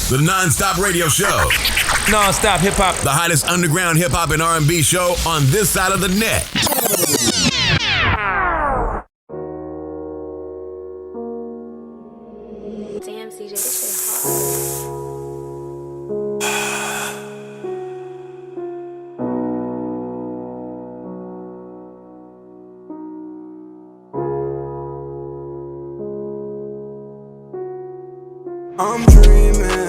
The non-stop radio show. Non-stop hip-hop. The hottest underground hip-hop and R&B show on this side of the net. Damn, CJ, this shit hard.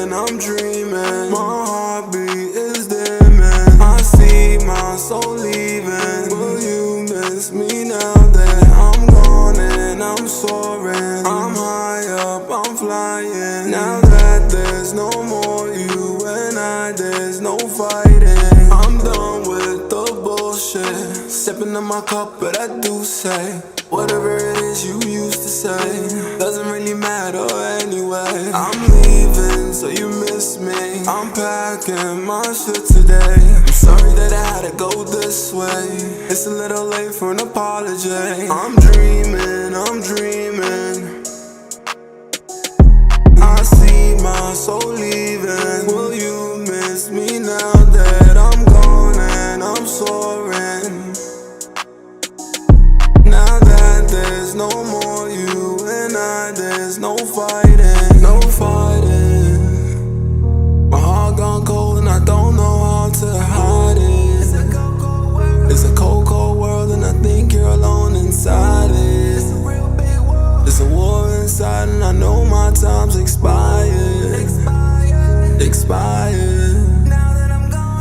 I'm dreaming, my heartbeat is dimming. I see my soul leaving. Will you miss me now that I'm gone and I'm soaring? I'm high up, I'm flying. Now that there's no more you and I, there's no fighting. I'm done with the bullshit. Sipping in my cup, but I do say whatever it is you used to say doesn't really matter anyway. I'm leaving, so you miss me. I'm packing my shit today. I'm sorry that I had to go this way. It's a little late for an apology. I'm dreaming, I'm dreaming. I see my soul leaving. Will you miss me now that I'm gone and I'm soaring? Now that there's no more you and I, there's no fighting, no fighting. My heart gone cold and I don't know how to hide it. It's a cold, cold world and I think you're alone inside it. It's a war inside and I know my time's expired. Expired.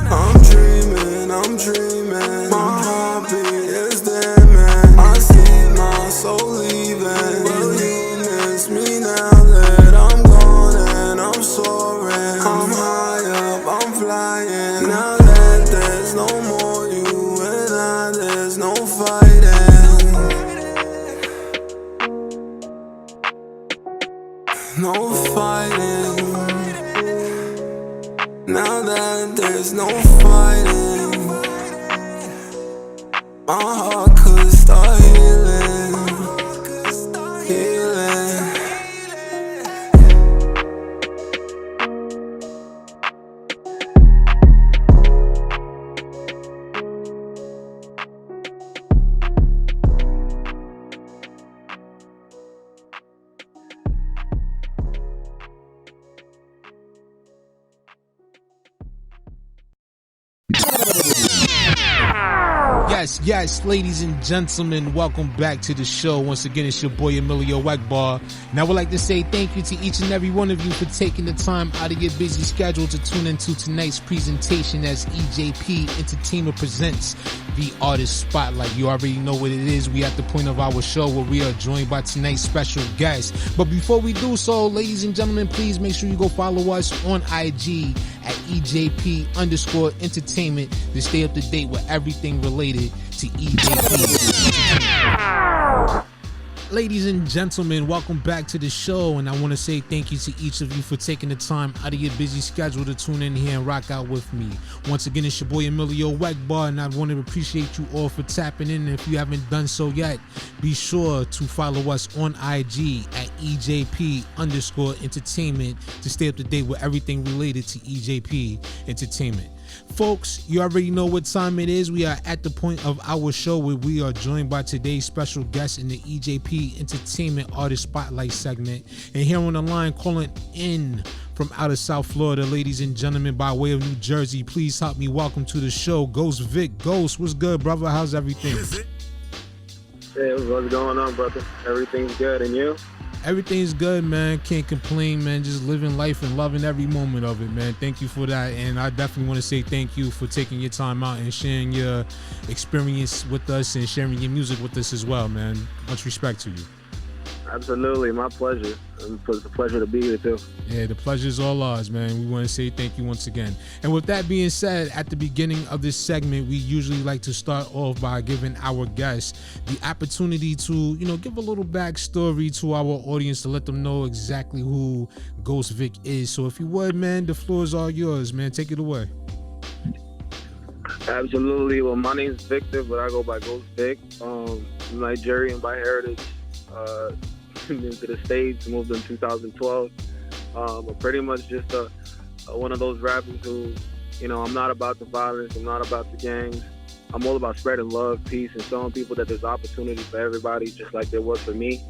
I'm dreaming, I'm dreaming. My heartbeat is dimming. I see my soul leaving. Will you miss me now that I'm gone and I'm soaring? I'm high up, I'm flying. Now that there's no more you and I, there's no fighting. No fighting. Now that there's no fighting, my heart could start healing, healing. Yes, ladies and gentlemen, welcome back to the show. Once again, it's your boy Emilio Wegbar. And I would like to say thank you to each and every one of you for taking the time out of your busy schedule to tune into tonight's presentation as EJP Entertainment presents the Artist Spotlight. You already know what it is. We at the point of our show where we are joined by tonight's special guest. But before we do so, ladies and gentlemen, please make sure you go follow us on IG at EJP_Entertainment to stay up to date with everything related to EJP. Ladies and gentlemen, welcome back to the show, and I want to say thank you to each of you for taking the time out of your busy schedule to tune in here and rock out with me. Once again, it's your boy Emilio Wegbar, and I want to appreciate you all for tapping in. And if you haven't done so yet, be sure to follow us on IG at EJP_Entertainment to stay up to date with everything related to EJP Entertainment. Folks, you already know what time it is. We are at the point of our show where we are joined by today's special guest in the EJP Entertainment Artist Spotlight segment. And here on the line, calling in from out of South Florida, ladies and gentlemen, by way of New Jersey, please help me welcome to the show, Ghxst Vic. Ghst, what's good, brother? How's everything? Hey, what's going on, brother? Everything's good, and you? Everything's good, man. Can't complain, man. Just living life and loving every moment of it, man. Thank you for that. And I definitely want to say thank you for taking your time out and sharing your experience with us and sharing your music with us as well, man. Much respect to you. Absolutely, my pleasure. It's a pleasure to be here too. Yeah, the pleasure is all ours, man. We want to say thank you once again. And with that being said, at the beginning of this segment, we usually like to start off by giving our guests the opportunity to, give a little backstory to our audience to let them know exactly who Ghxst Vic is. So if you would, man, the floor is all yours, man. Take it away. Absolutely. Well, my name is Victor, but I go by Ghxst Vic. Nigerian by heritage. Into the States, moved in 2012. But pretty much just one of those rappers who, I'm not about the violence. I'm not about the gangs. I'm all about spreading love, peace, and showing people that there's opportunity for everybody, just like there was for me.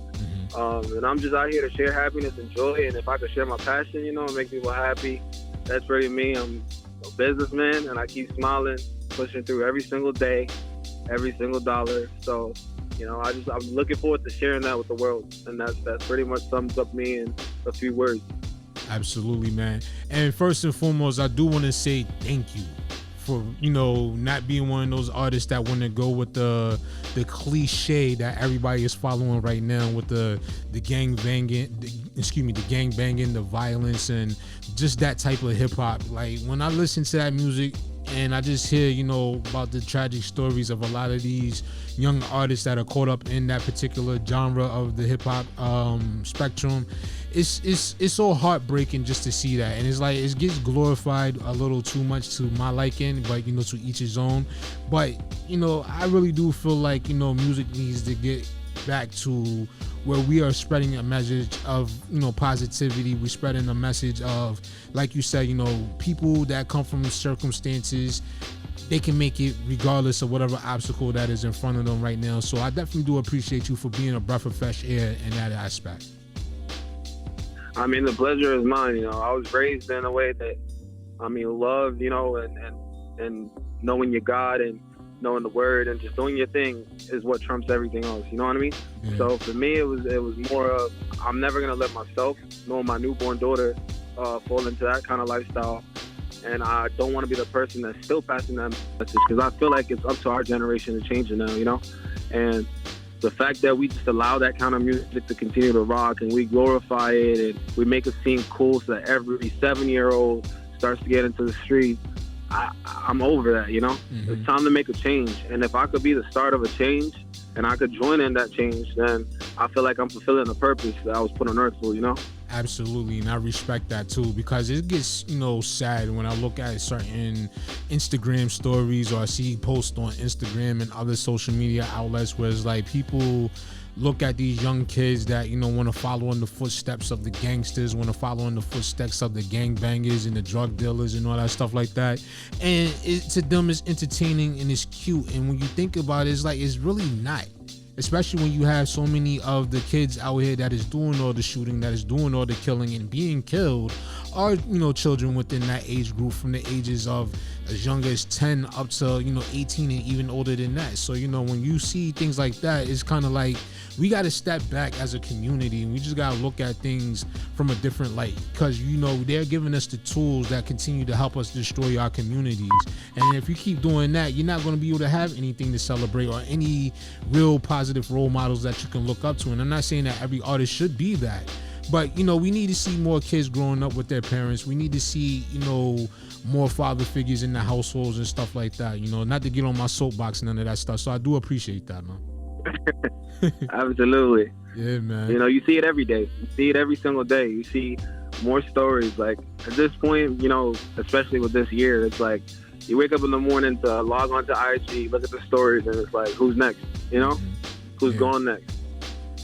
And I'm just out here to share happiness and joy. And if I could share my passion, and make people happy, that's really me. I'm a businessman, and I keep smiling, pushing through every single day, every single dollar. So, I'm looking forward to sharing that with the world. And that's pretty much sums up me in a few words. Absolutely, man. And first and foremost, I do want to say thank you for, not being one of those artists that want to go with the cliche that everybody is following right now with the gang banging, the violence, and just that type of hip hop. Like, when I listen to that music and I just hear, about the tragic stories of a lot of these young artists that are caught up in that particular genre of the hip hop spectrum, it's so heartbreaking just to see that. And it's like, it gets glorified a little too much to my liking, but to each his own. But I really do feel like music needs to get back to where we are spreading a message of positivity. We're spreading a message of, like you said, people that come from circumstances, they can make it regardless of whatever obstacle that is in front of them right now. So I definitely do appreciate you for being a breath of fresh air in that aspect. I mean, the pleasure is mine. I was raised in a way that, love, and knowing your God and knowing the word and just doing your thing is what trumps everything else. You know what I mean? Yeah. So for me, it was more of, I'm never gonna let myself nor my newborn daughter fall into that kind of lifestyle. And I don't want to be the person that's still passing that message, because I feel like it's up to our generation to change it now. And the fact that we just allow that kind of music to continue to rock and we glorify it and we make it seem cool so that every 7-year-old starts to get into the street, I'm over that, Mm-hmm. It's time to make a change. And if I could be the start of a change and I could join in that change, then I feel like I'm fulfilling the purpose that I was put on earth for, Absolutely, and I respect that too, because it gets, sad when I look at certain Instagram stories or I see posts on Instagram and other social media outlets where it's like people look at these young kids that, want to follow in the footsteps of the gangsters, want to follow in the footsteps of the gangbangers and the drug dealers and all that stuff like that. And to them, it's entertaining and it's cute. And when you think about it, it's like, it's really not. Especially when you have so many of the kids out here that is doing all the shooting, that is doing all the killing and being killed are, children within that age group from the ages of as young as 10 up to, 18 and even older than that. So, when you see things like that, it's kind of like we got to step back as a community and we just got to look at things from a different light, because, they're giving us the tools that continue to help us destroy our communities. And if you keep doing that, you're not going to be able to have anything to celebrate or any real positive role models that you can look up to. And I'm not saying that every artist should be that, but, we need to see more kids growing up with their parents. We need to see, more father figures in the households and stuff like that, not to get on my soapbox and none of that stuff. So I do appreciate that, man. Absolutely. Yeah, man. You see it every day. You see it every single day. You see more stories. Like, at this point, especially with this year, it's like you wake up in the morning to log onto IG, look at the stories, and it's like, who's next? Who's going next?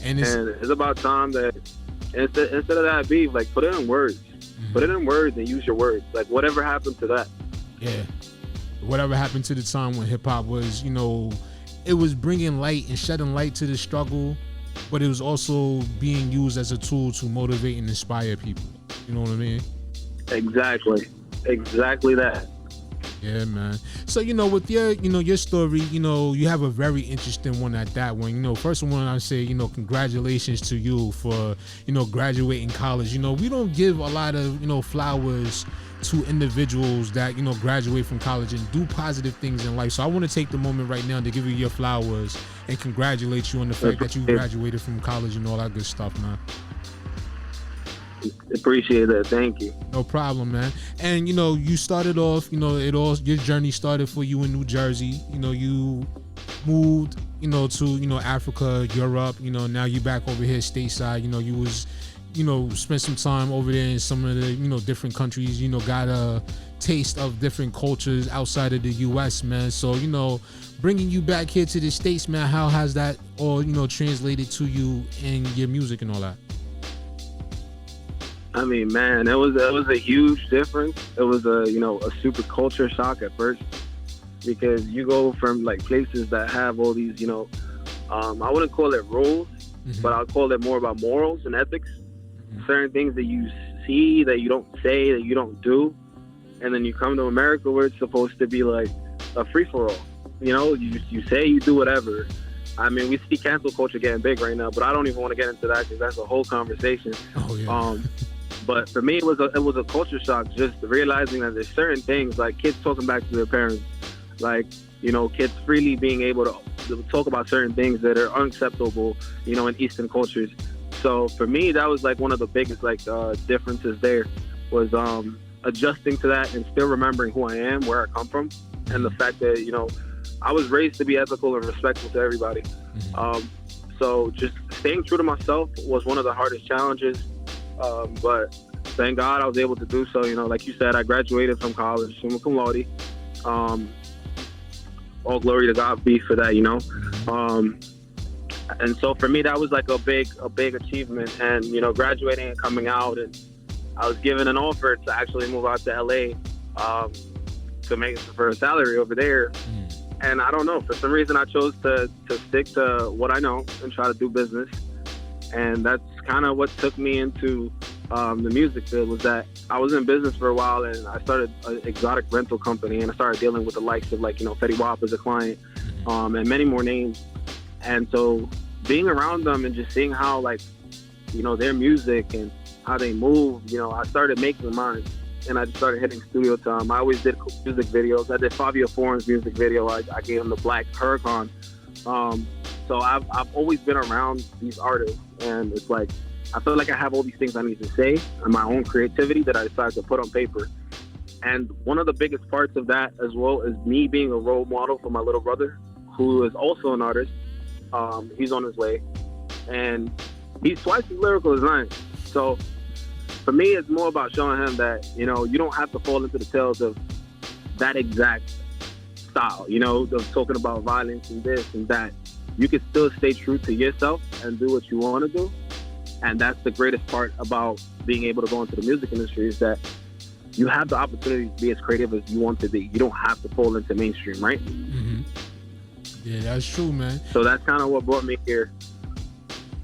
And it's about time that instead of that beef, like, put it in words. Mm-hmm. Put it in words and use your words. Like, whatever happened to that? Yeah. Whatever happened to the time when hip hop was, it was bringing light and shedding light to the struggle, but it was also being used as a tool to motivate and inspire people. You know what I mean? Exactly that. Yeah, man. So, with your story, you have a very interesting one at that one. First one, I say, congratulations to you for, graduating college. We don't give a lot of, flowers to individuals that, graduate from college and do positive things in life. So I want to take the moment right now to give you your flowers and congratulate you on the fact that you graduated from college and all that good stuff, man. Appreciate that. Thank you. No problem, man. And you started off, your journey started for you in New Jersey. You moved, to, Africa, Europe, now you back over here stateside. You was, spent some time over there in some of the, different countries, got a taste of different cultures outside of the US, man. So, bringing you back here to the States, man, how has that all, translated to you in your music and all that? I mean, man, it was a huge difference. It was a super culture shock at first because you go from like places that have all these I wouldn't call it rules, but I'll call it more about morals and ethics. Certain things that you see that you don't say, that you don't do, and then you come to America where it's supposed to be like a free for all. You say, you do whatever. I mean, we see cancel culture getting big right now, but I don't even want to get into that because that's a whole conversation. Oh yeah. But for me, it was a culture shock, just realizing that there's certain things like kids talking back to their parents, like kids freely being able to talk about certain things that are unacceptable, in Eastern cultures. So for me, that was like one of the biggest differences there was adjusting to that and still remembering who I am, where I come from, and the fact that I was raised to be ethical and respectful to everybody. So just staying true to myself was one of the hardest challenges. But thank God I was able to do so. Like you said, I graduated from college, summa cum laude. All glory to God be for that, And so for me, that was like a big achievement. And, graduating and coming out, and I was given an offer to actually move out to LA to make for a salary over there. And I don't know, for some reason I chose to stick to what I know and try to do business. And that's kind of what took me into the music field, was that I was in business for a while, and I started an exotic rental company, and I started dealing with the likes of Fetty Wap as a client, and many more names. And so being around them and just seeing how their music and how they move, I started making mine, and I just started hitting studio time. I always did music videos. I did Fabio Foreign's music video. I gave him the Black Huracan. So I've always been around these artists, and it's like I feel like I have all these things I need to say and my own creativity that I decided to put on paper. And one of the biggest parts of that as well is me being a role model for my little brother, who is also an artist. He's on his way, and he's twice as lyrical as I am. So for me, it's more about showing him that, you don't have to fall into the tails of that exact style, of talking about violence and this and that. You can still stay true to yourself and do what you want to do. And that's the greatest part about being able to go into the music industry, is that you have the opportunity to be as creative as you want to be. You don't have to fall into mainstream, right? Yeah, that's true, man. So that's kind of what brought me here.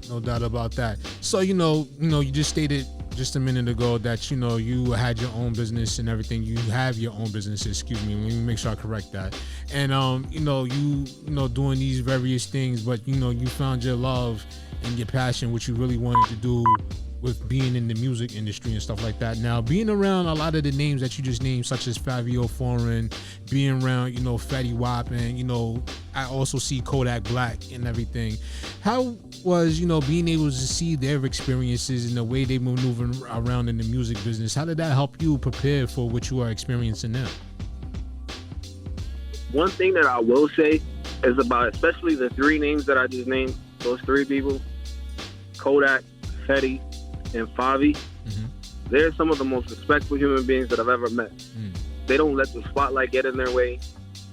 No doubt about that. So, you just stated just a minute ago that, you had your own business and everything. You have your own business, excuse me. Let me make sure I correct that. And, doing these various things, but, you found your love and your passion, what you really wanted to do with being in the music industry and stuff like that. Now, being around a lot of the names that you just named, such as Fabio Foreign, being around, Fetty Wap, and, I also see Kodak Black and everything. How was, being able to see their experiences and the way they maneuver around in the music business? How did that help you prepare for what you are experiencing now? One thing that I will say is about, especially the three names that I just named, those three people, Kodak, Fetty, and Favi, they're some of the most respectful human beings that I've ever met. They don't let the spotlight get in their way.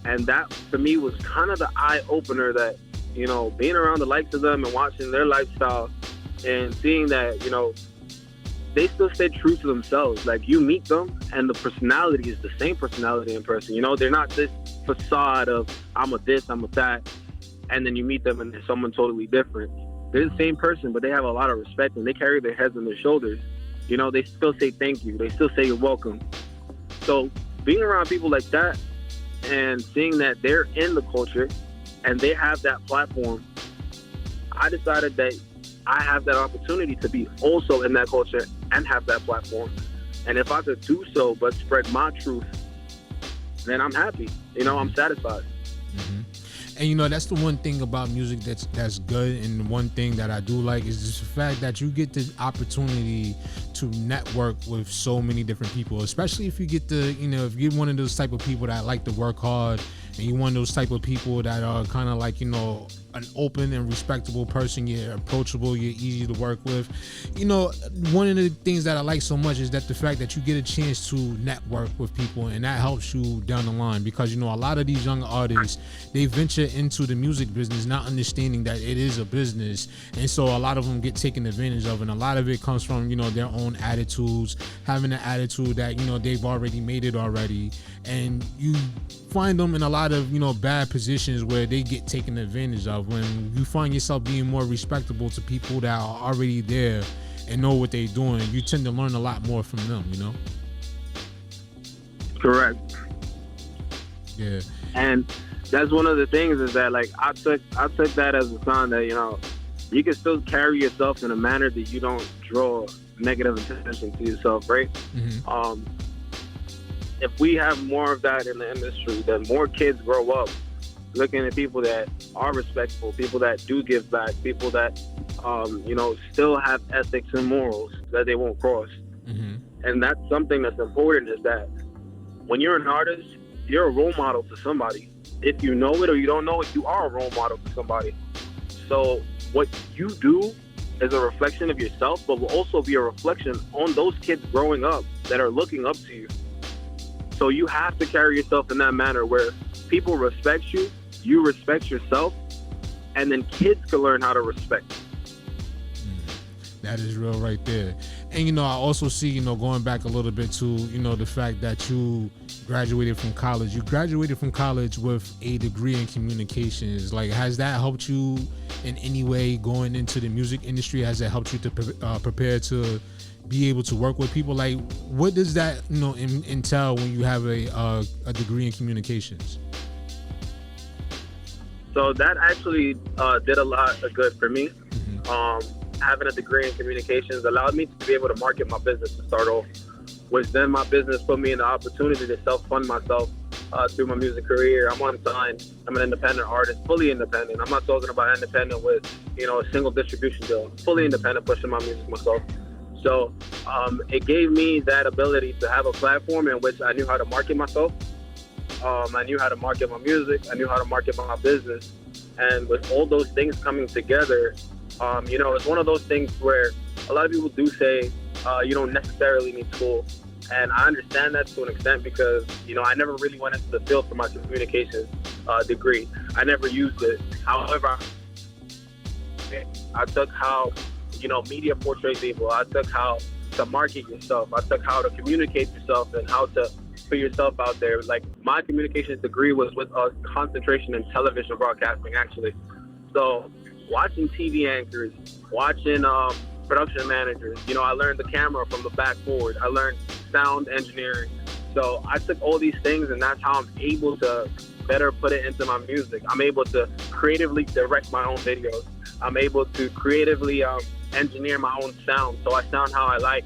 And that, for me, was kind of the eye-opener that, being around the likes of them and watching their lifestyle and seeing that, they still stay true to themselves. Like, you meet them, and the personality is the same personality in person. They're not this facade of, I'm a this, I'm a that, and then you meet them and they're someone totally different. They're the same person, but they have a lot of respect, and they carry their heads on their shoulders. They still say thank you. They still say you're welcome. So being around people like that and seeing that they're in the culture and they have that platform, I decided that I have that opportunity to be also in that culture and have that platform. And if I could do so but spread my truth, then I'm happy. I'm satisfied. And that's the one thing about music that's good, and one thing that I do like is just the fact that you get the opportunity to network with so many different people, especially if you get the, if you're one of those type of people that like to work hard, and you're one of those type of people that are kind of like, an open and respectable person. You're approachable, you're easy to work with. One of the things that I like so much is that the fact that you get a chance to network with people, and that helps you down the line, because a lot of these young artists, they venture into the music business not understanding that it is a business, and so a lot of them get taken advantage of, and a lot of it comes from their own own attitudes, having an attitude that, you know, they've already made it already. And you find them in a lot of, you know, bad positions where they get taken advantage of. When you find yourself being more respectable to people that are already there and know what they're doing, you tend to learn a lot more from them, you know? Correct. Yeah. And that's one of the things is that, like, I took that as a sign that, you know, you can still carry yourself in a manner that you don't draw negative attention to yourself, right? Mm-hmm. If we have more of that in the industry, then more kids grow up looking at people that are respectful, people that do give back, people that, you know, still have ethics and morals that they won't cross. Mm-hmm. And that's something that's important, is that when you're an artist, you're a role model to somebody. If you know it or you don't know it, you are a role model to somebody. So what you do is a reflection of yourself, but will also be a reflection on those kids growing up that are looking up to you. So you have to carry yourself in that manner where people respect you, you respect yourself, and then kids can learn how to respect you. That is real right there. And, you know, I also see, you know, going back a little bit to, you know, the fact that you graduated from college. You graduated from college with a degree in communications. Like, has that helped you in any way going into the music industry? Has it helped you to prepare to be able to work with people? Like, what does that, you know, entail when you have a degree in communications? So that actually did a lot of good for me. Having a degree in communications allowed me to be able to market my business to start off, which then my business put me in the opportunity to self-fund myself through my music career. I'm unsigned. I'm an independent artist, fully independent. I'm not talking about independent with, you know, a single distribution deal. Fully independent, pushing my music myself. So it gave me that ability to have a platform in which I knew how to market myself. I knew how to market my music. I knew how to market my business. And with all those things coming together, you know, it's one of those things where a lot of people do say you don't necessarily need school. And I understand that to an extent because, you know, I never really went into the field for my communications degree. I never used it. However, I took how, you know, media portrays people. I took how to market yourself. I took how to communicate yourself and how to put yourself out there. Like, my communications degree was with a concentration in television broadcasting, actually. So watching TV anchors, watching production managers, you know, I learned the camera from the back forward. I learned sound engineering. So I took all these things, and that's how I'm able to better put it into my music. I'm able to creatively direct my own videos. I'm able to creatively engineer my own sound, so I sound how I like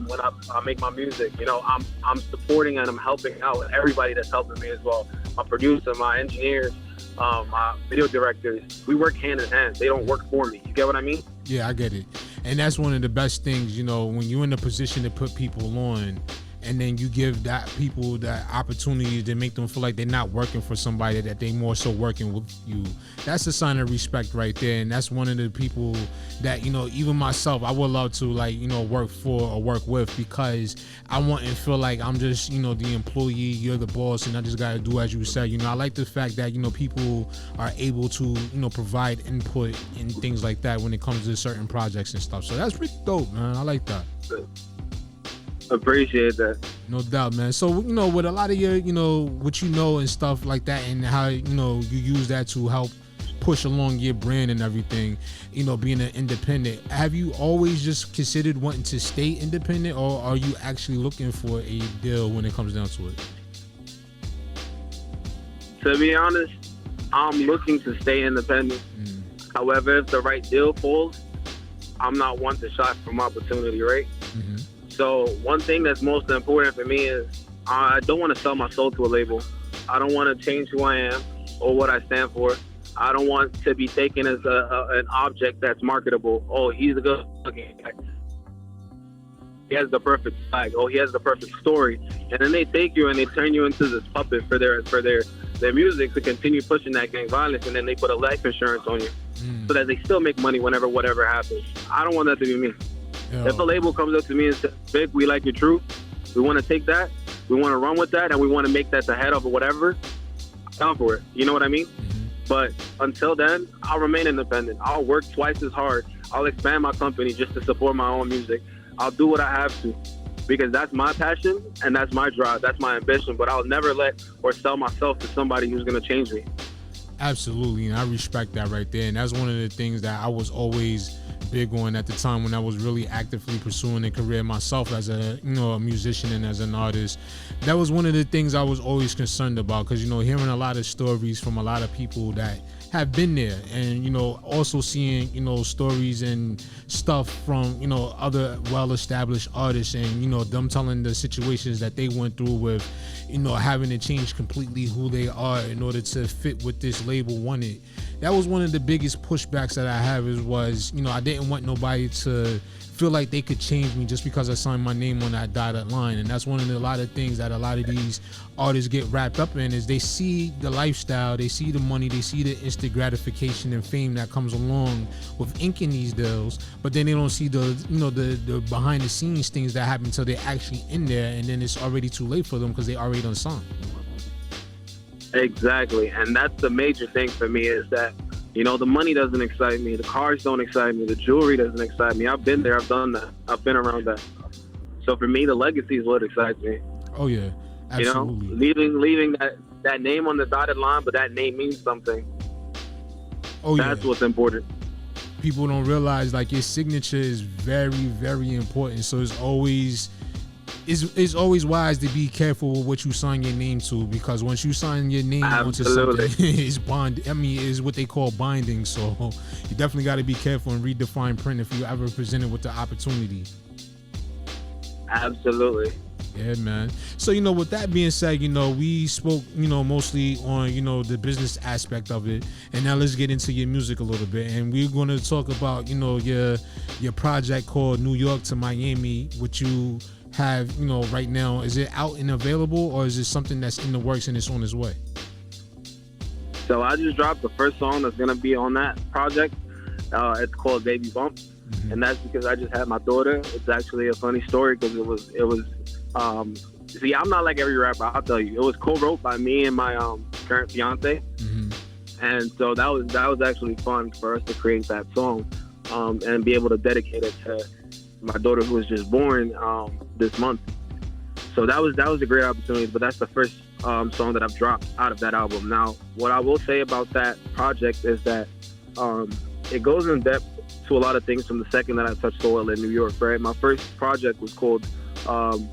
when I make my music. You know, I'm supporting and I'm helping out with everybody that's helping me as well. My producer, my engineers, my video directors, we work hand in hand. They don't work for me. You get what I mean? Yeah, I get it. And that's one of the best things, you know, when you're in a position to put people on, and then you give that people that opportunity to make them feel like they're not working for somebody, that they more so working with you. That's a sign of respect right there. And that's one of the people that, you know, even myself, I would love to, like, you know, work for or work with, because I want to feel like I'm just, you know, the employee, you're the boss, and I just got to do as you said. You know, I like the fact that, you know, people are able to, you know, provide input and things like that when it comes to certain projects and stuff. So that's pretty dope, man. I like that. Appreciate that. No doubt, man. So, you know, with a lot of your, you know, what you know and stuff like that, and how, you know, you use that to help push along your brand and everything, you know, being an independent, have you always just considered wanting to stay independent, or are you actually looking for a deal when it comes down to it? To be honest, I'm looking to stay independent. However, if the right deal falls, I'm not one to shy from opportunity, right? So one thing that's most important for me is I don't want to sell my soul to a label. I don't want to change who I am or what I stand for. I don't want to be taken as an object that's marketable. Oh, he's a good looking guy. He has the perfect swag. Oh, he has the perfect story. And then they take you and they turn you into this puppet for their music to continue pushing that gang violence, and then they put a life insurance on you so that they still make money whenever whatever happens. I don't want that to be me. Yo. If a label comes up to me and says, Vic, we like your truth, we want to take that, we want to run with that, and we want to make that the head of whatever, I'm down for it. You know what I mean? But until then, I'll remain independent. I'll work twice as hard. I'll expand my company just to support my own music. I'll do what I have to, because that's my passion and that's my drive, that's my ambition. But I'll never let or sell myself to somebody who's gonna change me. Absolutely, and I respect that right there. And that's one of the things that I was always big on at the time when I was really actively pursuing a career myself as a a musician and as an artist. That was one of the things I was always concerned about, because hearing a lot of stories from a lot of people that have been there, and also seeing stories and stuff from other well-established artists, and them telling the situations that they went through with having to change completely who they are in order to fit what this label wanted. That was one of the biggest pushbacks that I have, was I didn't want nobody to feel like they could change me just because I signed my name on that dotted line. And that's one of a lot of things that a lot of these artists get wrapped up in, is they see the lifestyle, they see the money, they see the instant gratification and fame that comes along with inking these deals, but then they don't see the behind the scenes things that happen until they're actually in there, and then it's already too late for them because they already done signed. Exactly, and that's the major thing for me, is that the money doesn't excite me, the cars don't excite me, the jewelry doesn't excite me. I've been there, I've done that, I've been around that. So for me, the legacy is what excites me. Oh yeah, absolutely. Leaving that name on the dotted line, but that name means something. Oh yeah, that's what's important. People don't realize, like, your signature is very, very important. So it's always wise to be careful with what you sign your name to, because once you sign your name onto something, it's bond. I mean, is what they call binding. So you definitely got to be careful and read the fine print if you ever presented with the opportunity. Absolutely. Yeah, man. So, with that being said, we spoke, mostly on, the business aspect of it. And now let's get into your music a little bit. And we're going to talk about, your project called New York to Miami, which you have, right now. Is it out and available, or is it something that's in the works and it's on its way? So I just dropped the first song that's going to be on that project. It's called Baby Bump. Mm-hmm. And that's because I just had my daughter. It's actually a funny story, because it was see, I'm not like every rapper, I'll tell you. It was co-wrote by me and my current fiance. Mm-hmm. And so that was actually fun for us to create that song, and be able to dedicate it to my daughter, who was just born this month. So that was a great opportunity. But that's the first song that I've dropped out of that album. Now, what I will say about that project is that it goes in depth to a lot of things from the second that I touched soil in New York, right? My first project was called to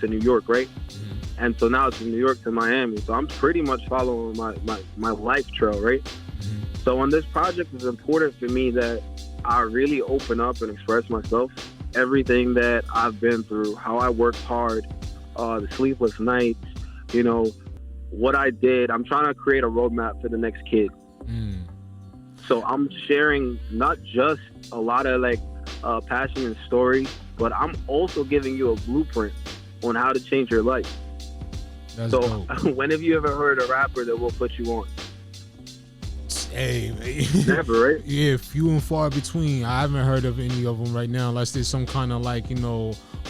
New York, right? Mm-hmm. And so now it's from New York to Miami. So I'm pretty much following my life trail, right? Mm-hmm. So on this project, it's important for me that I really open up and express myself, everything that I've been through, how I worked hard, the sleepless nights, what I did. I'm trying to create a roadmap for the next kid. Mm. So I'm sharing not just a lot of passion and story, but I'm also giving you a blueprint on how to change your life. That's dope. When have you ever heard a rapper that will put you on? Hey, never, right? Yeah, few and far between. I haven't heard of any of them right now, unless there's some kind of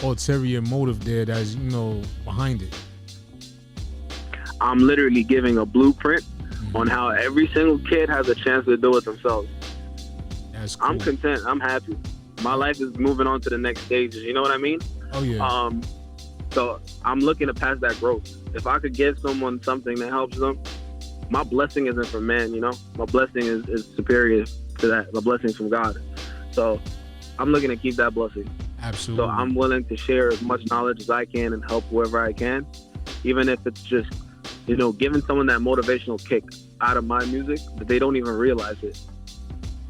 ulterior motive there that's behind it. I'm literally giving a blueprint on how every single kid has a chance to do it themselves. That's cool. I'm content. I'm happy. My life is moving on to the next stages. You know what I mean? Oh yeah. So I'm looking to pass that growth. If I could give someone something that helps them, my blessing isn't from man, my blessing is superior to that. My blessing's from God. So I'm looking to keep that blessing. Absolutely. So I'm willing to share as much knowledge as I can and help whoever I can, even if it's just, giving someone that motivational kick out of my music that they don't even realize it,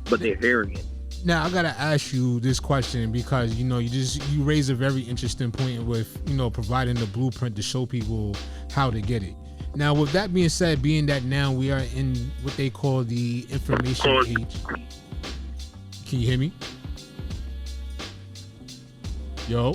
but they're hearing it. Now I gotta ask you this question, because you raise a very interesting point with providing the blueprint to show people how to get it. Now, with that being said, being that now we are in what they call the information age. Can you hear me? Yo.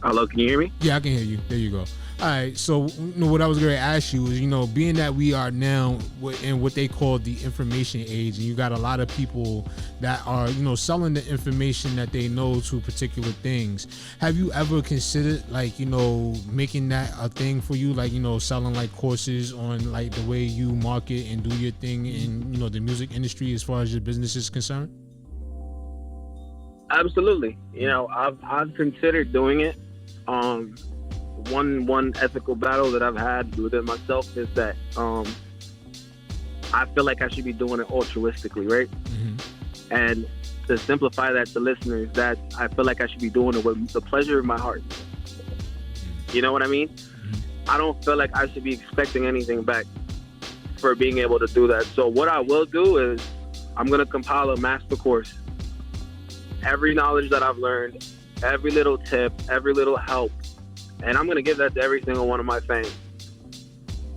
Hello, can you hear me? Yeah, I can hear you. There you go. All right, so what I was going to ask you is, being that we are now in what they call the information age, and you got a lot of people that are, selling the information that they know to particular things. Have you ever considered, making that a thing for you, selling courses on the way you market and do your thing in, the music industry as far as your business is concerned? Absolutely. You know, I've considered doing it. One ethical battle that I've had within myself is that I feel like I should be doing it altruistically, right? Mm-hmm. And to simplify that to listeners, that I feel like I should be doing it with the pleasure of my heart. You know what I mean? Mm-hmm. I don't feel like I should be expecting anything back for being able to do that. So what I will do is I'm going to compile a master course. Every knowledge that I've learned, every little tip, every little help, and I'm going to give that to every single one of my fans.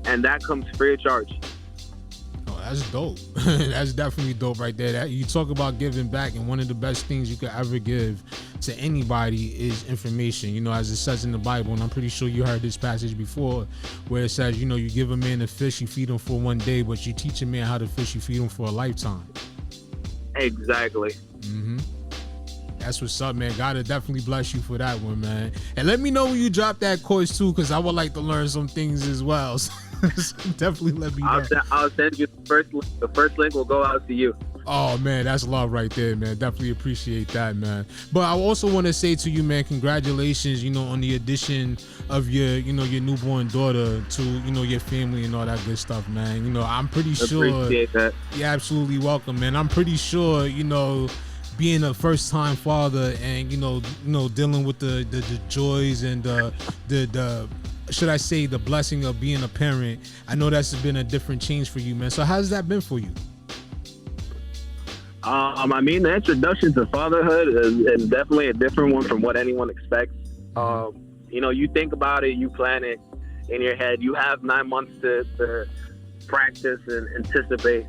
And that comes free of charge. Oh, that's dope. That's definitely dope right there. You talk about giving back, and one of the best things you could ever give to anybody is information. You know, as it says in the Bible, and I'm pretty sure you heard this passage before, where it says, you know, you give a man a fish, you feed him for one day, but you teach a man how to fish, you feed him for a lifetime. Exactly. Mm-hmm. That's what's up, man. God will definitely bless you for that one, man. And let me know when you drop that course too, because I would like to learn some things as well. So definitely let me know. I'll send you the first link. The first link will go out to you. Oh man, that's love right there, man. Definitely appreciate that, man. But I also want to say to you, man, congratulations, you know, on the addition of your, you know, your newborn daughter to, you know, your family and all that good stuff, man. You know, I'm pretty sure. Appreciate that. You're absolutely welcome, man. I'm pretty sure, you know, being a first-time father and you know dealing with the joys and the should I say the blessing of being a parent, I know that's been a different change for you, man. So how's that been for you? I mean, the introduction to fatherhood is definitely a different one from what anyone expects. You know, you think about it, you plan it in your head. You have 9 months to practice and anticipate.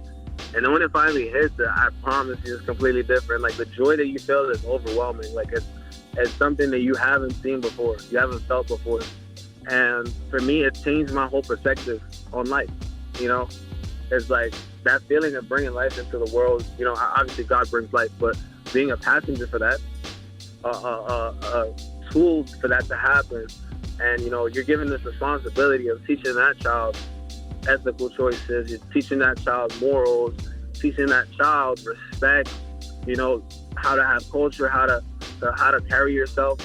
And then when it finally hits, I promise you, it's completely different. Like, the joy that you feel is overwhelming. Like, it's something that you haven't seen before, you haven't felt before. And for me, it changed my whole perspective on life. You know, it's like that feeling of bringing life into the world. You know, obviously God brings life, but being a passenger for that, a tool for that to happen. And, you know, you're given this responsibility of teaching that child ethical choices, you're teaching that child morals, teaching that child respect, you know, how to have culture, how to carry yourself.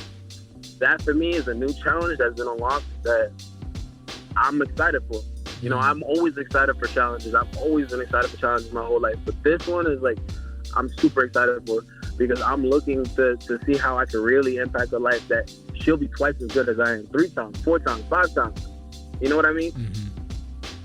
That for me is a new challenge that's been unlocked that I'm excited for. You know, I'm always excited for challenges. I've always been excited for challenges my whole life. But this one is like, I'm super excited for, because I'm looking to see how I can really impact a life that she'll be twice as good as I am, 3 times, 4 times, 5 times. You know what I mean? Mm-hmm.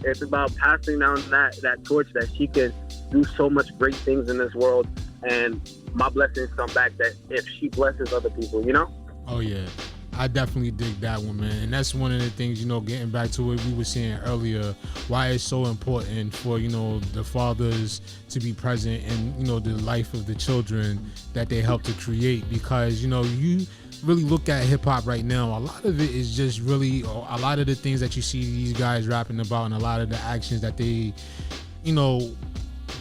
It's about passing down that torch that she can do so much great things in this world, and my blessings come back that if she blesses other people, you know? Oh yeah, I definitely dig that one, man. And that's one of the things, you know, getting back to what we were saying earlier, why it's so important for, you know, the fathers to be present in, you know, the life of the children that they help to create. Because, you know, you really look at hip-hop right now, a lot of it is just really a lot of the things that you see these guys rapping about and a lot of the actions that they, you know,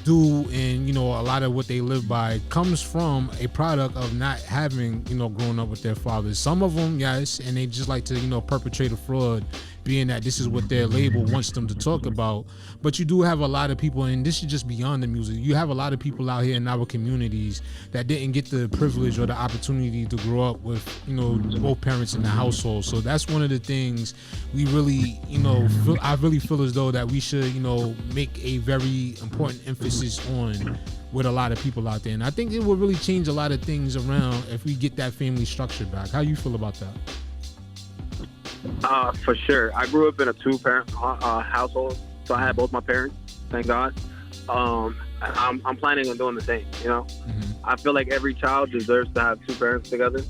do, and you know, a lot of what they live by comes from a product of not having, you know, grown up with their fathers. Some of them, yes, and they just like to, you know, perpetrate a fraud, being that this is what their label wants them to talk about. But you do have a lot of people, and this is just beyond the music, you have a lot of people out here in our communities that didn't get the privilege or the opportunity to grow up with, you know, both parents in the household. So that's one of the things we really, you know, I really feel as though that we should, you know, make a very important emphasis on with a lot of people out there. And I think it will really change a lot of things around if we get that family structure back. How you feel about that? For sure. I grew up in a 2-parent household, so I had both my parents, thank God. I'm planning on doing the same, you know? Mm-hmm. I feel like every child deserves to have 2 parents together,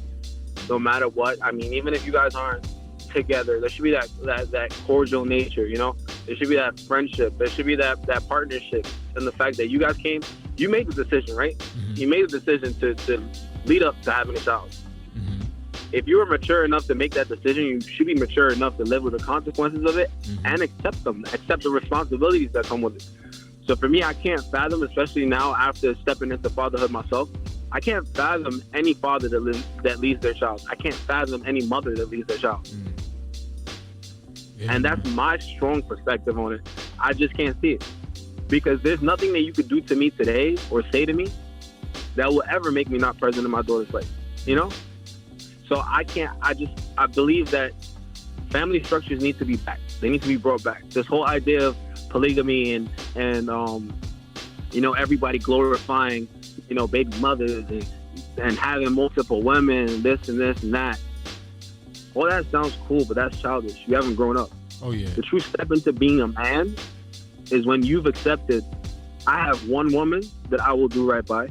no matter what. I mean, even if you guys aren't together, there should be that cordial nature, you know? There should be that friendship. There should be that partnership. And the fact that you guys came, you made the decision, right? Mm-hmm. You made the decision to lead up to having a child. Mm-hmm. If you were mature enough to make that decision, you should be mature enough to live with the consequences of it, mm-hmm. and accept the responsibilities that come with it. So for me, I can't fathom, especially now after stepping into fatherhood myself, I can't fathom any father that leaves their child. I can't fathom any mother that leaves their child. Mm-hmm. Yeah. And that's my strong perspective on it. I just can't see it. Because there's nothing that you could do to me today or say to me that will ever make me not present in my daughter's life, you know? So I believe that family structures need to be back. They need to be brought back. This whole idea of polygamy and you know, everybody glorifying, you know, baby mothers and having multiple women and this and this and that. All that sounds cool, but that's childish. You haven't grown up. Oh, yeah. The true step into being a man is when you've accepted, I have one woman that I will do right by.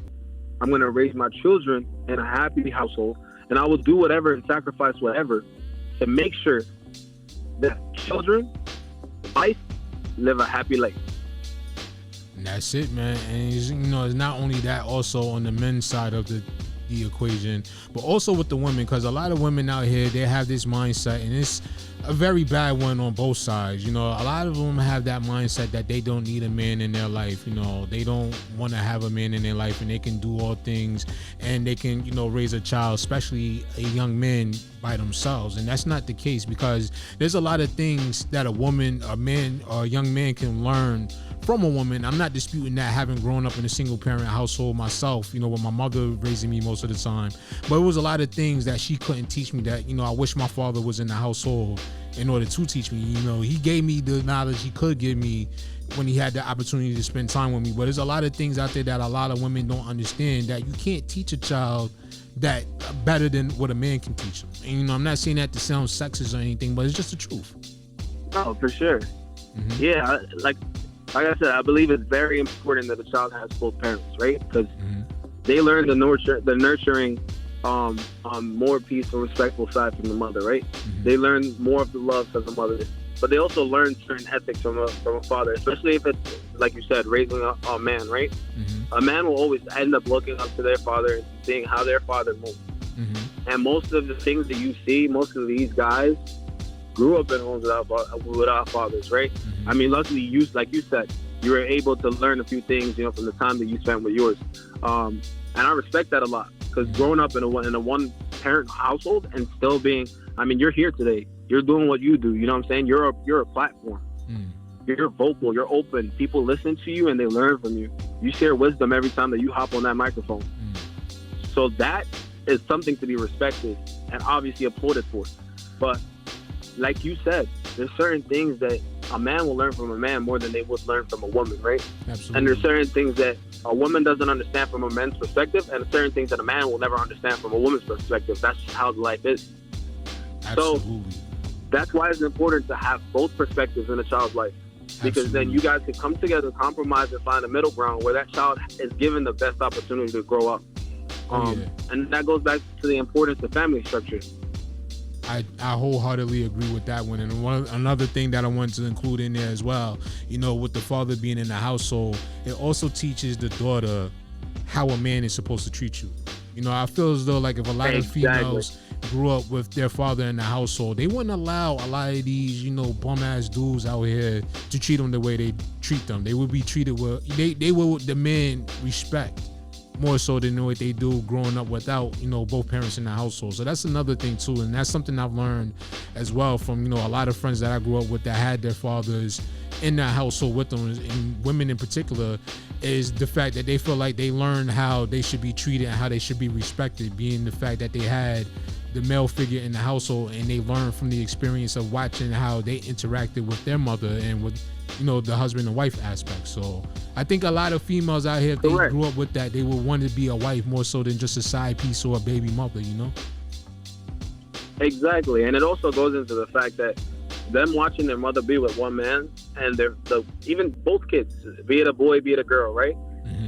I'm going to raise my children in a happy household, and I will do whatever and sacrifice whatever to make sure that children, wife, live a happy life. And that's it, man. And it's, you know, it's not only that, also on the men's side of the equation, but also with the women, because a lot of women out here, they have this mindset, and it's a very bad one on both sides. You know, a lot of them have that mindset that they don't need a man in their life. You know, they don't want to have a man in their life, and they can do all things, and they can, you know, raise a child, especially a young man, by themselves. And that's not the case, because there's a lot of things that a woman, a man, or a young man can learn from a woman. I'm not disputing that, having grown up in a single parent household myself, you know, with my mother raising me most of the time. But it was a lot of things that she couldn't teach me that, you know, I wish my father was in the household in order to teach me. You know, he gave me the knowledge he could give me when he had the opportunity to spend time with me. But there's a lot of things out there that a lot of women don't understand, that you can't teach a child that better than what a man can teach them. And, you know, I'm not saying that to sound sexist or anything, but it's just the truth. No, for sure. Mm-hmm. Yeah, like I said, I believe it's very important that the child has both parents, right? Because they learn the nurturing, more peaceful, respectful side from the mother, right? They learn more of the love from the mother, but they also learn certain ethics from a father, especially if it's, like you said, raising a man, right? A man will always end up looking up to their father and seeing how their father moves. And most of the things that you see, most of these guys grew up in homes without fathers, right? I mean, luckily, you, like you said, you were able to learn a few things, you know, from the time that you spent with yours. And I respect that a lot, because growing up in a one-parent household and still being, I mean, you're here today. You're doing what you do. You know what I'm saying? You're a platform. You're vocal. You're open. People listen to you and they learn from you. You share wisdom every time that you hop on that microphone. So that is something to be respected and obviously applauded for. But like you said, there's certain things that a man will learn from a man more than they would learn from a woman, right? Absolutely. And there's certain things that a woman doesn't understand from a man's perspective, and certain things that a man will never understand from a woman's perspective. That's just how life is. Absolutely. So that's why it's important to have both perspectives in a child's life. Because then you guys can come together, compromise, and find a middle ground where that child is given the best opportunity to grow up. And that goes back to the importance of family structure. I wholeheartedly agree with that one. And another thing that I wanted to include in there as well, you know, with the father being in the household, it also teaches the daughter how a man is supposed to treat you. You know, I feel as though, like, if a lot of females grew up with their father in the household, they wouldn't allow a lot of these, you know, bum-ass dudes out here to treat them the way they treat them. They would be treated with, they would demand respect more so than what they do growing up without, you know, both parents in the household. So that's another thing too, and that's something I've learned as well from, you know, a lot of friends that I grew up with that had their fathers in that household with them, and women in particular, is the fact that they feel like they learned how they should be treated and how they should be respected, being the fact that they had the male figure in the household, and they learned from the experience of watching how they interacted with their mother and with, you know, the husband and wife aspect. So I think a lot of females out here, if they grew up with that, they would want to be a wife more so than just a side piece or a baby mother, you know? Exactly. And it also goes into the fact that them watching their mother be with one man, and even both kids, be it a boy, be it a girl, right?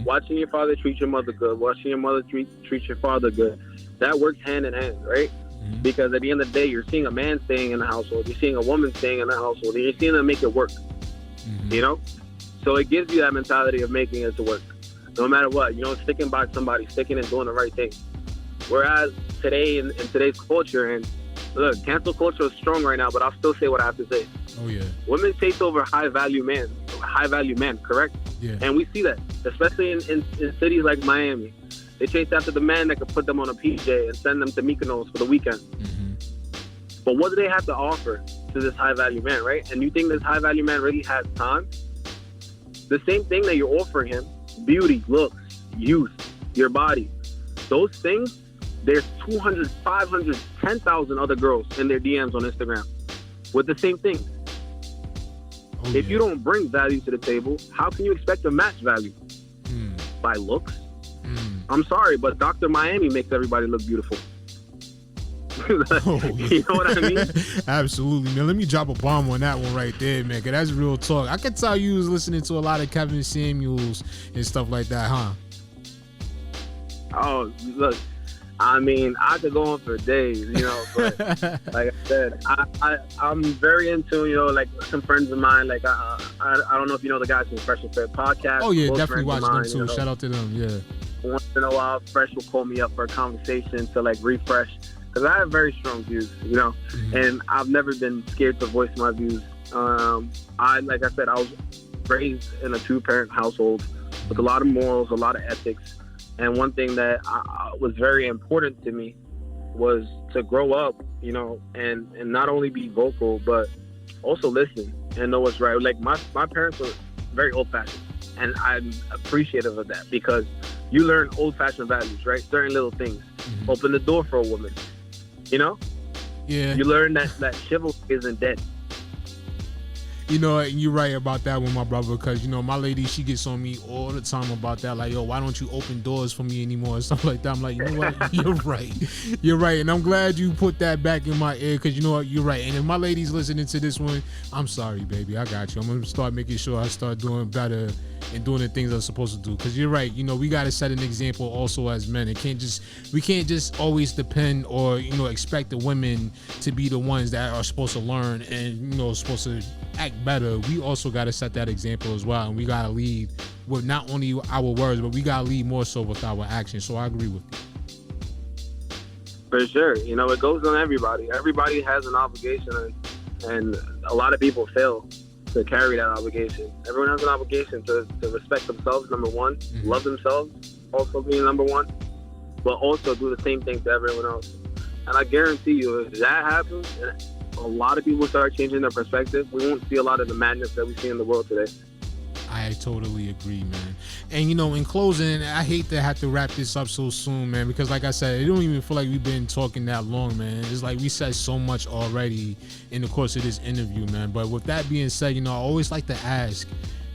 Watching your father treat your mother good, watching your mother treat your father good, that works hand in hand, right? Because at the end of the day, you're seeing a man staying in the household, you're seeing a woman staying in the household, and you're seeing them make it work. You know? So it gives you that mentality of making it to work. No matter what, you know, sticking by somebody, sticking and doing the right thing. Whereas today, in today's culture, and look, cancel culture is strong right now, but I'll still say what I have to say. Oh, yeah. Women chase over high value men, correct? Yeah. And we see that, especially in cities like Miami. They chase after the man that could put them on a PJ and send them to Mykonos for the weekend. But what do they have to offer to this high value man, right? And you think this high value man really has time? The same thing that you're offering him, beauty, looks, youth, your body. Those things, there's 200, 500, 10,000 other girls in their DMs on Instagram with the same thing. If you don't bring value to the table, how can you expect to match value? By looks? I'm sorry, but Dr. Miami makes everybody look beautiful. You know what I mean? Absolutely, man. Let me drop a bomb on that one right there, man, because that's real talk. I could tell you was listening to a lot of Kevin Samuels and stuff like that, huh? Oh, look, I mean, I could go on for days, you know, but like I said, I'm very into, you know, like some friends of mine, like I don't know if you know the guys from Fresh and Fair podcast. Oh yeah, definitely watch them too. You know, shout out to them, yeah. Once in a while, Fresh will call me up for a conversation to like refresh, because I have very strong views, you know, and I've never been scared to voice my views. Like I said, I was raised in a 2-parent household with a lot of morals, a lot of ethics. And one thing that was very important to me was to grow up, you know, and not only be vocal, but also listen and know what's right. Like my parents were very old-fashioned, and I'm appreciative of that, because you learn old-fashioned values, right? Certain little things. Open the door for a woman, you know? Yeah. You learn that chivalry isn't dead. You know, you're right about that one, my brother, because, you know, my lady, she gets on me all the time about that. Like, yo, why don't you open doors for me anymore and stuff like that. I'm like, you know what? You're right. You're right. And I'm glad you put that back in my ear, because, you know what? You're right. And if my lady's listening to this one, I'm sorry, baby. I got you. I'm going to start making sure I start doing better and doing the things I'm supposed to do. Because you're right. You know, we got to set an example also as men. We can't just always depend or, you know, expect the women to be the ones that are supposed to learn and, you know, supposed to act better. We also got to set that example as well, and we got to lead with not only our words, but we got to lead more so with our actions. So I agree with you. For sure. You know, it goes on everybody. Everybody has an obligation, and a lot of people fail to carry that obligation. Everyone has an obligation to respect themselves, number one, love themselves, also being number one, but also do the same thing to everyone else. And I guarantee you, if that happens, and a lot of people start changing their perspective, we won't see a lot of the madness that we see in the world today. I totally agree, man. And, you know, in closing, I hate to have to wrap this up so soon, man, because like I said, it don't even feel like we've been talking that long, man. It's like we said so much already in the course of this interview, man. But with that being said, you know, I always like to ask,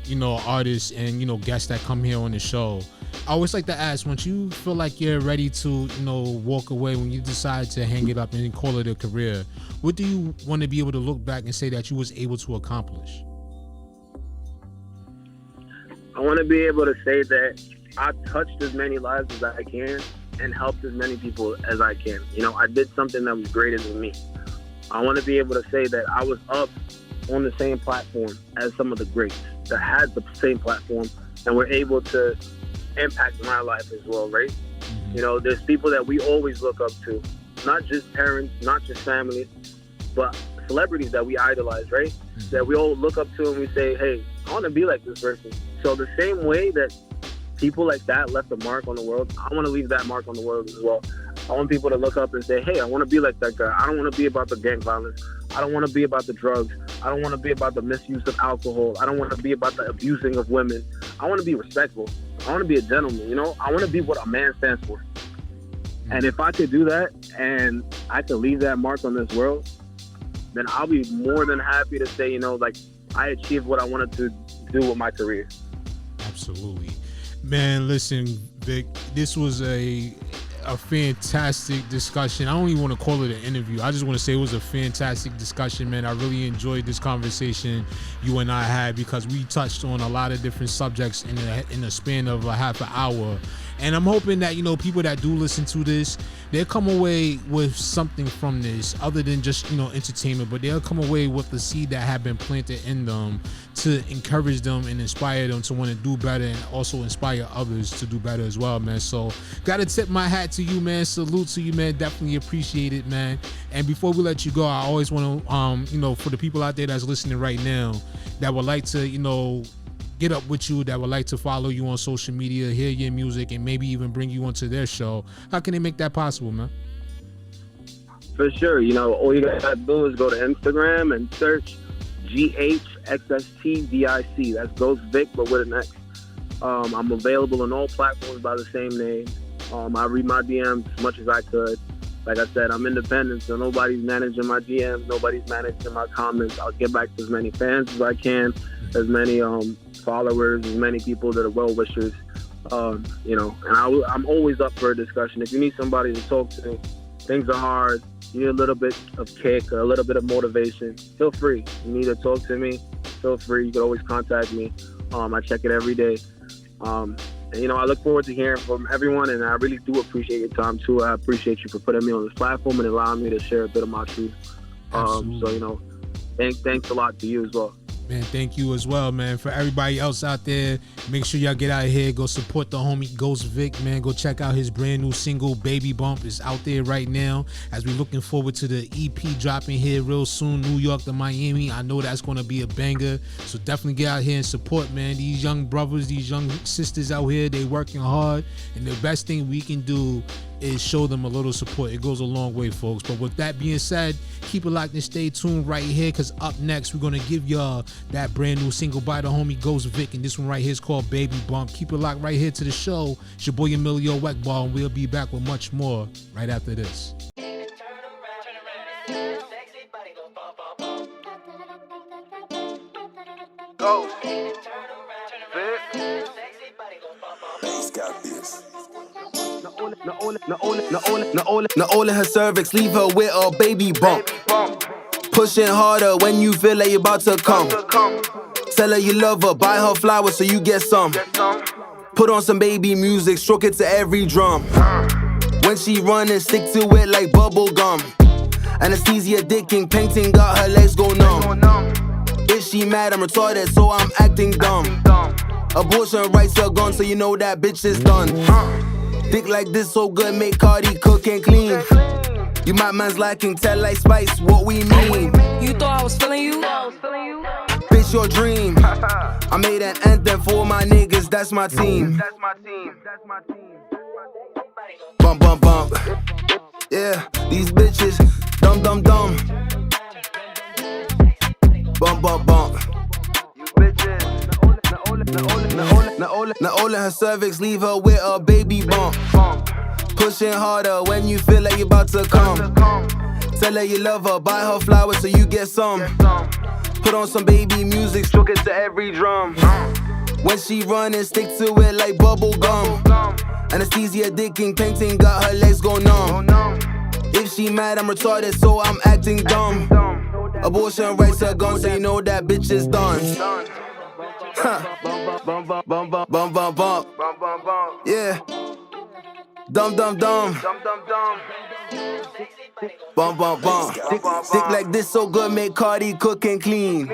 you know, artists and, you know, guests that come here on the show, I always like to ask, once you feel like you're ready to, you know, walk away, when you decide to hang it up and call it a career, what do you want to be able to look back and say that you was able to accomplish? I want to be able to say that I touched as many lives as I can and helped as many people as I can. You know, I did something that was greater than me. I want to be able to say that I was up on the same platform as some of the greats that had the same platform and were able to impact my life as well, right? You know, there's people that we always look up to, not just parents, not just family, but celebrities that we idolize, right? That we all look up to and we say, hey, I want to be like this person. So the same way that people like that left a mark on the world, I want to leave that mark on the world as well. I want people to look up and say, hey, I want to be like that guy. I don't want to be about the gang violence. I don't want to be about the drugs. I don't want to be about the misuse of alcohol. I don't want to be about the abusing of women. I want to be respectful. I want to be a gentleman, you know? I want to be what a man stands for. And if I could do that and I could leave that mark on this world, then I'll be more than happy to say, you know, like, I achieved what I wanted to do with my career. Absolutely. Man, listen, Vic, this was a fantastic discussion. I don't even want to call it an interview. I just want to say it was a fantastic discussion, man. I really enjoyed this conversation you and I had, because we touched on a lot of different subjects in the span of a half an hour. And I'm hoping that, you know, people that do listen to this, they'll come away with something from this other than just, you know, entertainment, but they'll come away with the seed that have been planted in them to encourage them and inspire them to want to do better, and also inspire others to do better as well, man. So gotta tip my hat to you, man. Salute to you, man. Definitely appreciate it, man. And before we let you go, I always want to, you know, for the people out there that's listening right now that would like to, you know, get up with you, that would like to follow you on social media, hear your music, and maybe even bring you onto their show, how can they make that possible, man? For sure. You know, all you gotta do is go to Instagram and search Ghxst Vic. That's Ghxst Vic, but with an X. I'm available on all platforms by the same name. I read my DMs as much as I could. Like I said, I'm independent, so nobody's managing my DMs, nobody's managing my comments. I'll get back to as many fans as I can, as many followers, as many people that are well-wishers. And I'm always up for a discussion. If you need somebody to talk to, things are hard, you need a little bit of kick or a little bit of motivation, feel free. You need to talk to me, feel free. You can always contact me. I check it every day. I look forward to hearing from everyone, and I really do appreciate your time, too. I appreciate you for putting me on this platform and allowing me to share a bit of my truth. Thanks a lot to you as well. Man, thank you as well, man. For everybody else out there, make sure y'all get out of here. Go support the homie Ghxst Vic, man. Go check out his brand new single, Baby Bump. It's out there right now. As we're looking forward to the EP dropping here real soon, New York to Miami. I know that's going to be a banger. So definitely get out here and support, man. These young brothers, these young sisters out here, they working hard. And the best thing we can do is show them a little support. It goes a long way, folks. But with that being said, keep it locked and stay tuned right here, because up next, we're going to give y'all that brand new single by the homie Ghxst Vic, and this one right here is called Baby Bump. Keep it locked right here to the show. It's your boy Emilio Weckball, and we'll be back with much more right after this. Ghxst Vic. He's got this. Now all in her cervix, leave her with a baby bump. Pushing harder when you feel like you're about to come. Tell her you love her, buy her flowers so you get some. Put on some baby music, stroke it to every drum. When she running, stick to it like bubble gum. Anesthesia dicking, painting, got her legs go numb. Is she mad? I'm retarded, so I'm acting dumb. Abortion rights are gone, so you know that bitch is done. Dick like this so good, make Cardi cook and clean. You my man's lacking, tell like Spice what we mean. You thought I was feeling you? Bitch, your dream. I made an anthem for my niggas, that's my team. Bump, bump, bump. Yeah, these bitches, dumb, dumb, dumb. Bump, bump, bump. You bitches. Now all in her cervix, leave her with a baby bump. Pushing harder when you feel like you're about to come. Tell her you love her, buy her flowers so you get some. Put on some baby music, stroke it to every drum. When she running, stick to it like bubble gum. Anesthesia dicking, painting, got her legs go numb. If she mad, I'm retarded, so I'm acting dumb. Abortion rights are gone, so you know that bitch is done. Bum, bum, bum. Yeah. Dum, dum, dum. Bum, bum, bum. Dick like this so good, make Cardi cook and clean.